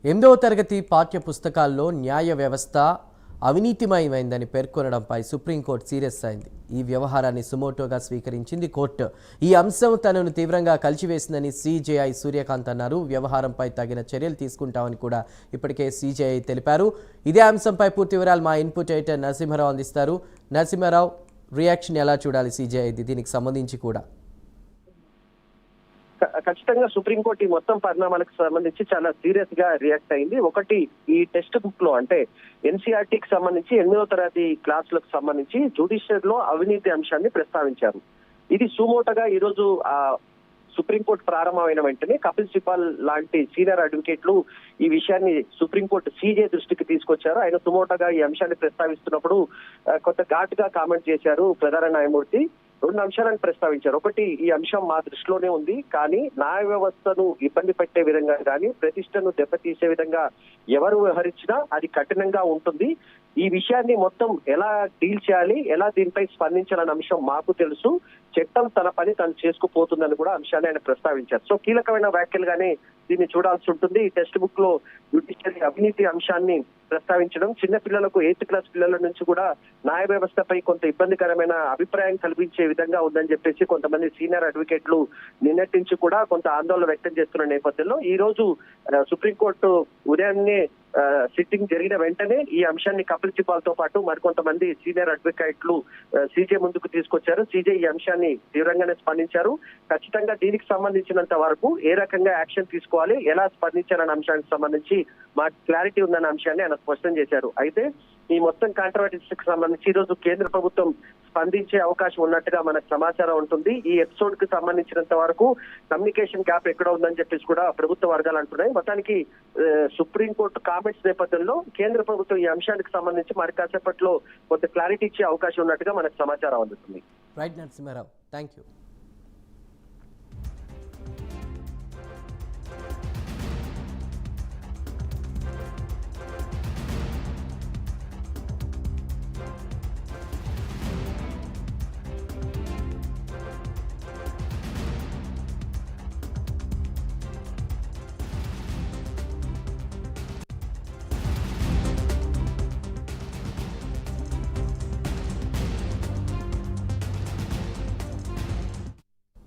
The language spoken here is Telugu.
8వ తరగతి పాఠ్య పుస్తకాల్లో న్యాయ వ్యవస్థ అవినీతిమయమైందని పేర్కొనడంపై సుప్రీంకోర్టు సీరియస్ అయింది. ఈ వ్యవహారాన్ని సుమోటోగా స్వీకరించింది కోర్టు. ఈ అంశం తనను తీవ్రంగా కలిచివేసిందని సిజేఐ సూర్యకాంత్ అన్నారు. వ్యవహారంపై తగిన చర్యలు తీసుకుంటామని కూడా ఇప్పటికే సిజేఐ తెలిపారు. ఇదే అంశంపై పూర్తి వివరాలు మా ఇన్పుట్ ఎడిటర్ నరసింహారావు అందిస్తారు. నరసింహారావు, రియాక్షన్ ఎలా చూడాలి సిజేఐ దీనికి సంబంధించి కూడా? ఖచ్చితంగా సుప్రీంకోర్టు ఈ మొత్తం పరిణామాలకు సంబంధించి చాలా సీరియస్ గా రియాక్ట్ అయింది. ఒకటి, ఈ టెక్స్ట్ బుక్ లో అంటే ఎన్సీఆర్టీకి సంబంధించి 8వ తరగతి క్లాసులకు సంబంధించి జ్యుడిషియల్ లో అవినీతి అంశాన్ని ప్రస్తావించారు. ఇది సుమోటోగా ఈ రోజు సుప్రీంకోర్టు ప్రారంభమైన వెంటనే కపిల్ సిబాల్ లాంటి సీనియర్ అడ్వకేట్లు ఈ విషయాన్ని సుప్రీంకోర్టు సీజే దృష్టికి తీసుకొచ్చారు. ఆయన సుమోటోగా ఈ అంశాన్ని ప్రస్తావిస్తున్నప్పుడు కొంత ఘాటుగా కామెంట్ చేశారు ప్రధాన న్యాయమూర్తి. 2 అంశాలను ప్రస్తావించారు. ఒకటి, ఈ అంశం మా దృష్టిలోనే ఉంది, కానీ న్యాయ వ్యవస్థను ఇబ్బంది పెట్టే విధంగా కానీ ప్రతిష్టను దెబ్బతీసే విధంగా ఎవరు వ్యవహరించినా అది కఠినంగా ఉంటుంది. ఈ విషయాన్ని మొత్తం ఎలా డీల్ చేయాలి, ఎలా దీనిపై స్పందించాలన్న అంశం మాకు తెలుసు. చట్టం తన పని తను చేసుకుపోతుందని కూడా అంశాన్ని ఆయన ప్రస్తావించారు. సో కీలకమైన వ్యాఖ్యలుగానే దీన్ని చూడాల్సి ఉంటుంది. ఈ టెక్స్ట్ బుక్ లో జ్యుడిషియరీ అవినీతి అంశాన్ని ప్రస్తావించడం, చిన్న పిల్లలకు 8th క్లాస్ పిల్లల నుంచి కూడా న్యాయ వ్యవస్థపై కొంత ఇబ్బందికరమైన అభిప్రాయం కల్పించే విధంగా ఉందని చెప్పేసి కొంతమంది సీనియర్ అడ్వకేట్లు నిన్నటి నుంచి కూడా కొంత ఆందోళన వ్యక్తం చేస్తున్న నేపథ్యంలో ఈ రోజు సుప్రీంకోర్టు ఉదయాన్నే సిట్టింగ్ జరిగిన వెంటనే ఈ అంశాన్ని కపిల్ సిబాల్ తో పాటు మరికొంతమంది సీనియర్ అడ్వకేట్లు సీజే ముందుకు తీసుకొచ్చారు. సీజే ఈ అంశాన్ని తీవ్రంగానే స్పందించారు. ఖచ్చితంగా దీనికి సంబంధించినంత వరకు ఏ రకంగా యాక్షన్ తీసుకోవాలి, ఎలా స్పందించాలన్న అంశానికి సంబంధించి మాకు క్లారిటీ ఉందన్న అంశాన్ని ఆయన స్పష్టం చేశారు. అయితే ఈ మొత్తం కాంట్రవర్సీకి సంబంధించి ఈ రోజు కేంద్ర ప్రభుత్వం స్పందించే అవకాశం ఉన్నట్టుగా మనకు సమాచారం ఉంటుంది. ఈ ఎపిసోడ్ కి సంబంధించినంత వరకు కమ్యూనికేషన్ గ్యాప్ ఎక్కడ ఉందని చెప్పేసి కూడా ప్రభుత్వ వర్గాలు అంటున్నాయి. మొత్తానికి సుప్రీంకోర్టు కామెంట్స్ నేపథ్యంలో కేంద్ర ప్రభుత్వం ఈ అంశానికి సంబంధించి మరి కాసేపట్లో కొంత క్లారిటీ ఇచ్చే అవకాశం ఉన్నట్టుగా మనకు సమాచారం అందుతుంది. Right Narasimha Rao, thank you.